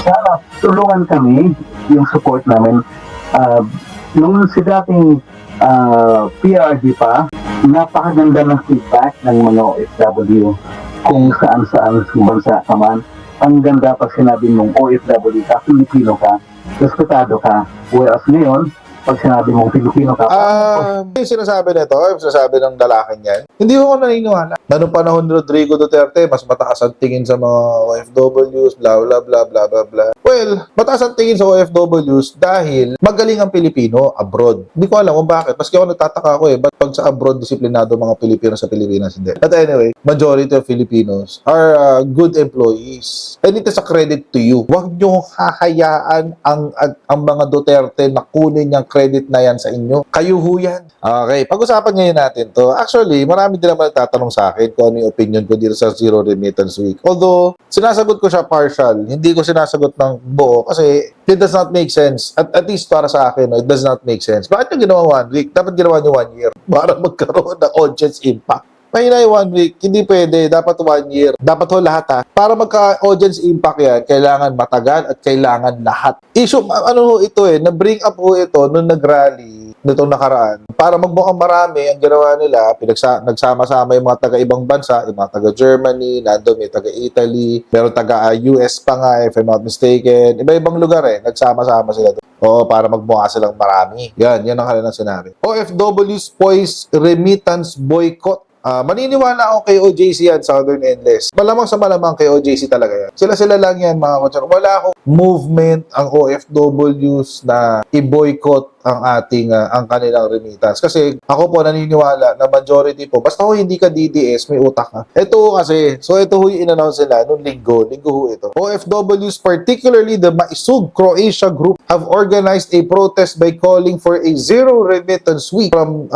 Sana tulungan kami, yung support namin. Nung si dating PRD pa, napakaganda ng feedback ng mga OFW kung saan-saan sa bansa ka man. Ang ganda pag sinabi mong OFW ka, Pilipino ka, respetado ka. Whereas ngayon, pag sinabi mong Pilipino ka, Yung sinasabi nito, yung sinasabi ng lalaking yan, hindi ko naniniwala. Na nung panahon ni Rodrigo Duterte, mas mataas ang tingin sa mga OFWs, bla bla bla bla bla bla. Well, mataas ang tingin sa OFWs dahil magaling ang Pilipino abroad. Hindi ko alam kung bakit. Maski ako nagtataka ako ba't pag sa abroad disiplinado mga Pilipino sa Pilipinas hindi. But anyway, majority of Filipinos are good employees. And it is a credit to you. Huwag nyo hahayaan ang mga Duterte na kunin yung credit na yan sa inyo. Kayo ho yan. Okay, pag-usapan ngayon natin to. Actually, marami din naman nagtatanong sa akin kung ano yung opinion ko dito sa Zero Remittance Week. Although, sinasagot ko siya partial. Hindi ko sinasagot ng buo kasi it does not make sense. At least para sa akin, it does not make sense. Bakit yung ginawa 1 week? Dapat ginawa nyo 1 year para magkaroon ng audience impact. Mahina yung 1 week, hindi pwede, dapat 1 year. Dapat ho lahat ha. Para magka-audience impact yan, kailangan matagal at kailangan lahat. Issue, ano ho ito na-bring up ho ito nung nag-rally nitong nakaraan. Para magmukhang marami, ang ginawa nila, nagsama-sama yung mga taga-ibang bansa, yung mga taga-Germany, nandun may taga-Italy, meron taga-US pa nga, if I'm not mistaken. Iba-ibang lugar nagsama-sama sila doon. Oo, para magmukha silang marami. Yan ang kanilang sinabi. OFWs poise remittance boycott. Maniniwala ako kay OJC yan, Southern Endless. Malamang sa malamang kay OJC talaga yan. Sila lang yan, mga konsero. Wala akong movement ang OFWs na i-boycott ang kanilang remittance. Kasi ako po naniniwala na majority po, basta ho hindi ka DDS, may utak ka. Ito kasi, so ito ho yung in-announce nila noong linggo ho ito. OFWs, particularly the Maisug Croatia group, have organized a protest by calling for a zero remittance week from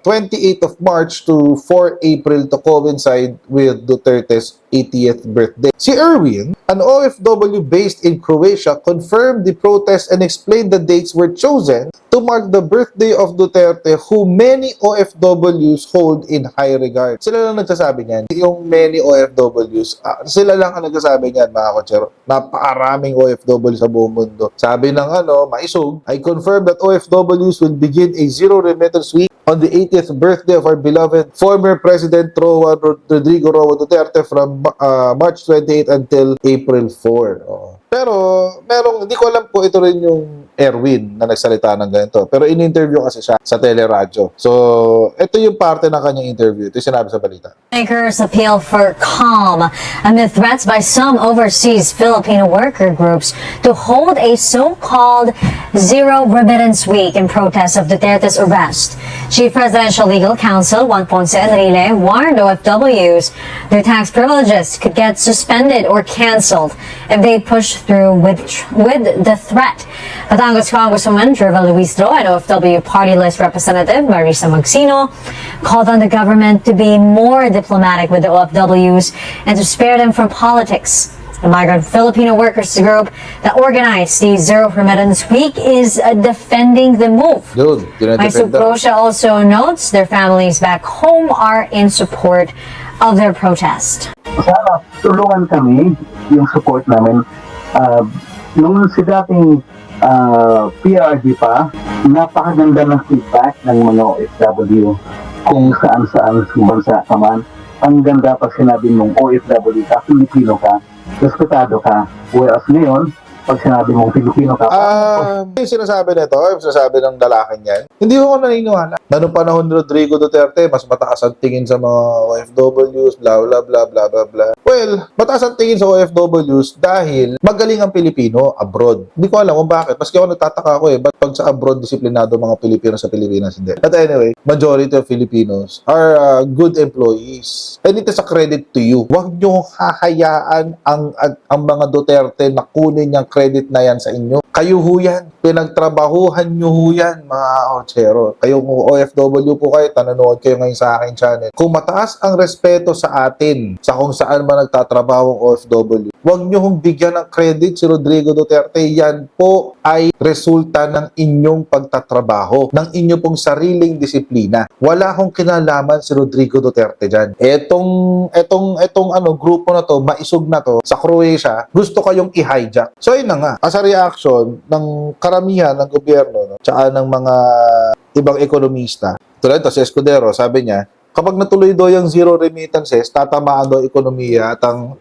28th of March to 4 April to coincide with Duterte's 80th birthday. Si Erwin, an OFW based in Croatia, confirmed the protest and explained the dates were chosen to mark the birthday of Duterte, who many OFWs hold in high regard. Sila lang nagsasabi niyan. Yung many OFWs, sila lang ang nagsasabi niyan, mga kotsero. Napakaraming OFW sa buong mundo. Sabi ng Maisog, I confirm that OFWs will begin a zero remittance week on the 80th birthday of our beloved former President Rodrigo Roa Duterte from March 28 until April 4. Pero hindi ko alam po ito rin yung Erwin na nagsalita ng ganito. Pero in-interview kasi siya sa teleradyo. So, ito yung parte ng kanyang interview. Ito yung sinabi sa balita. Makers appeal for calm amid threats by some overseas Filipino worker groups to hold a so-called Zero Remittance Week in protest of Duterte's arrest. Chief Presidential Legal Counsel Juan Ponce Enrile warned OFWs their tax privileges could get suspended or canceled if they push through with the threat. Batangas Congresswoman Jerva Luistro and OFW party list representative Marisa Magsino called on the government to be more diplomatic with the OFWs and to spare them from politics. The Migrant Filipino Workers Group that organized the Zero Remittance Week is defending the move. Maisug Croatia also notes their families back home are in support of their protest. sana tulungan kami, yung support namin. Nung si dating PRD pa, napakaganda ng feedback ng mga OFW kung saan-saan sa bansa ka man. Ang ganda pag sinabi mong OFW ka, Pilipino ka, respetado ka. Whereas ngayon, pag sinabi mong Pilipino ka, yung sinasabi nito, yung sinasabi ng lalaking yan, hindi ko naniniwala. Na nung panahon ni Rodrigo Duterte, mas mataas ang tingin sa mga OFWs, bla bla bla bla bla bla. Well, mataas ang tingin sa OFWs dahil magaling ang Pilipino abroad. Hindi ko alam kung bakit. Maski ako nagtataka ako ba't pag sa abroad disiplinado mga Pilipino sa Pilipinas hindi. But anyway, majority of Filipinos are good employees. And it is a credit to you. Huwag nyo hahayaan ang mga Duterte na kunin yung credit na yan sa inyo. Kayo ho yan. pinagtrabahuhan nyo ho yan, mga Ochero. Kayo kung OFW po kayo, nanonood kayo ngayon sa aking channel. Kung mataas ang respeto sa atin, sa kung saan man nagtatrabaho ang OFW, huwag nyo hong bigyan ng credit si Rodrigo Duterte. Yan po ay resulta ng inyong pagtatrabaho, ng inyong pong sariling disiplina. Wala hong kinalaman si Rodrigo Duterte dyan. Etong grupo na to, maisog na to, sa Croatia, gusto kayong i-hijack. So, yun na nga. As a reaction ng karamihan ng gobyerno, no, tsaka ng mga ibang ekonomista, tulad ito, si Escudero, sabi niya, kapag natuloy daw yung zero remittances, tatamaan daw ekonomiya at ang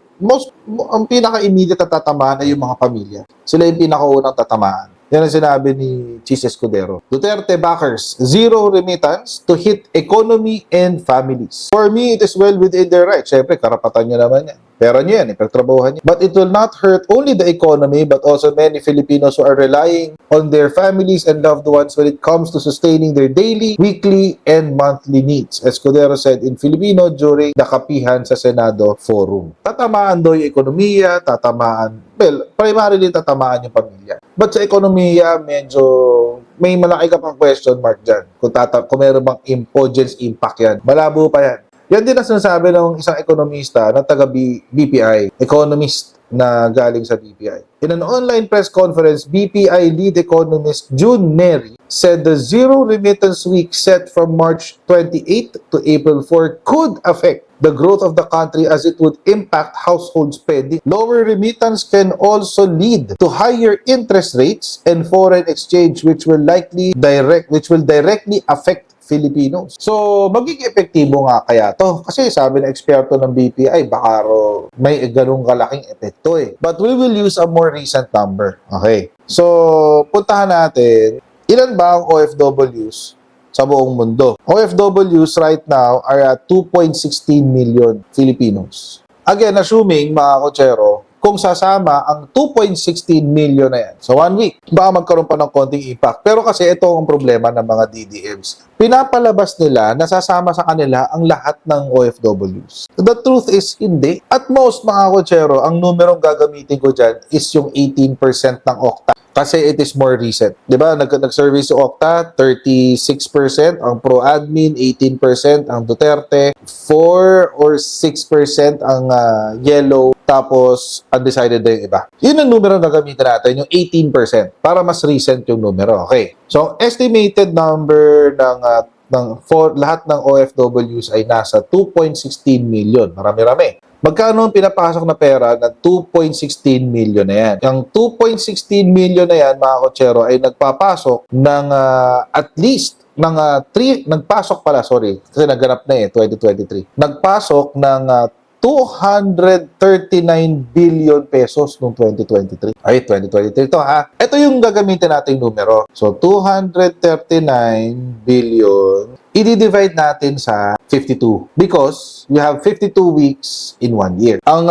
pinaka-immediate na tatamaan ay yung mga pamilya. Sila yung pinakaunang tatamaan. Yan ang sinabi ni Chis Escudero. Duterte backers, zero remittance to hit economy and families. For me, it is well within their right. Siyempre, karapatan nyo naman yan. Pero nyo yan, ipagtrabahuhan nyo. But it will not hurt only the economy, but also many Filipinos who are relying on their families and loved ones when it comes to sustaining their daily, weekly, and monthly needs. Escudero said in Filipino during the Kapihan sa Senado Forum. Tatamaan daw yung ekonomiya, primarily tatamaan yung pamilya. But sa ekonomiya, medyo may malaki ka pang question mark dyan. Kung meron bang impotence impact yan. Malabo pa yan. Yan din ang sinasabi ng isang ekonomista na taga-BPI, economist na galing sa BPI. In an online press conference, BPI lead economist June Mary said the zero remittance week set from March 28 to April 4 could affect the growth of the country as it would impact household spending. Lower remittance can also lead to higher interest rates and foreign exchange which will directly affect Filipinos. So, magiging epektibo nga kaya to. Kasi sabi ng eksperto ng BPI, baka may ganung kalaking epekto eh. But we will use a more recent number. Okay. So, puntahan natin, ilan ba ang OFWs sa buong mundo? OFWs right now are at 2.16 million Filipinos. Again, assuming, mga kotsero, kung sasama ang 2.16 million na yan. So, 1 week, baka magkaroon pa ng konting impact. Pero kasi ito ang problema ng mga DDMs. Pinapalabas nila na sasama sa kanila ang lahat ng OFWs. The truth is, hindi. At most, mga kotsero, ang numerong gagamitin ko dyan is yung 18% ng Okta. Kasi it is more recent. Diba? Nag-survey si Okta, 36% ang pro-admin, 18% ang Duterte, 4 or 6% ang yellow, tapos undecided na yung iba. Yun ang numero na gamitin natin, yung 18%, para mas recent yung numero. Okay. So, estimated number ng lahat ng OFWs ay nasa 2.16 million. Marami-rami. Magkano ang pinapasok na pera ng 2.16 million na yan? Yung 2.16 million na yan, mga kotsero, ay nagpapasok ng at least nagpasok pala, sorry, kasi nagganap na 2023. Nagpasok ng 239 billion pesos noong 2023. Ay, 2023 to ha. Ito yung gagamitin nating numero. So, 239 billion, i-divide natin sa 52 because we have 52 weeks in 1 year. Ang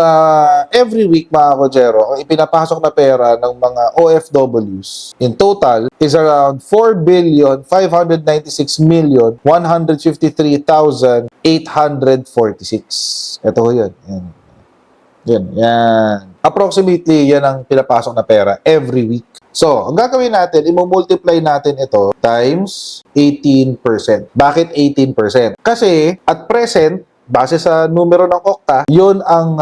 every week, mga kotsero, ang ipinapasok na pera ng mga OFWs in total is around 4,596,153,846. Ito ho yun. Yan. Approximately, yan ang pinapasok na pera every week. So, ang gagawin natin, i-multiply natin ito times 18%. Bakit 18%? Kasi, at present, base sa numero ng Okta, yun ang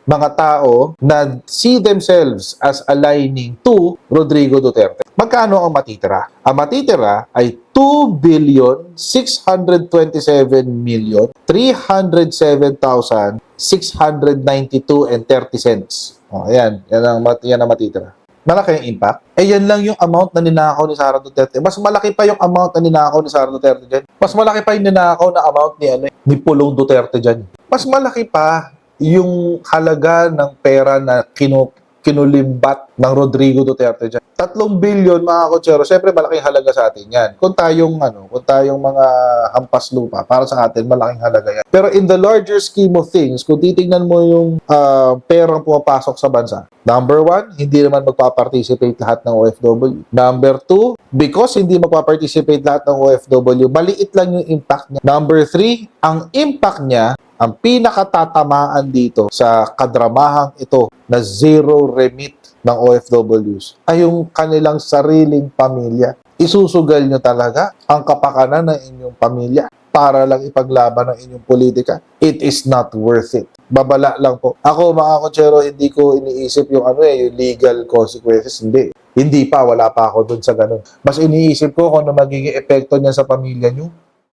mga tao na see themselves as aligning to Rodrigo Duterte. Magkano ang matitira? Ang matitira ay 2,627,307,692.30. O, ayan. Yan ang matitira. Malaki yung impact. Yan lang yung amount na ninakaw ni Sara Duterte. Mas malaki pa yung amount na ninakaw ni Sara Duterte dyan. Mas malaki pa yung ninakaw na amount ni Pulong Duterte dyan. Mas malaki pa yung halaga ng pera na kinulimbat ng Rodrigo Duterte dyan. 3 billion, mga kotsero, syempre malaking halaga sa atin yan. Kung tayong mga hampas lupa, para sa atin, malaking halaga yan. Pero in the larger scheme of things, kung titignan mo yung perang pumapasok sa bansa, number 1, hindi naman magpa-participate lahat ng OFW. Number 2, because hindi magpa-participate lahat ng OFW, maliit lang yung impact niya. Number 3, ang impact niya, ang pinakatatamaan dito sa kadramahang ito na zero remit ng OFWs ay yung kanilang sariling pamilya. Isusugal nyo talaga ang kapakanan ng inyong pamilya para lang ipaglaban ng inyong politika. It is not worth it. Babala lang po. Ako, mga kotsero, hindi ko iniisip yung yung legal consequences. Hindi pa, wala pa ako dun sa ganun. Mas iniisip ko kung ano magiging epekto niya sa pamilya nyo.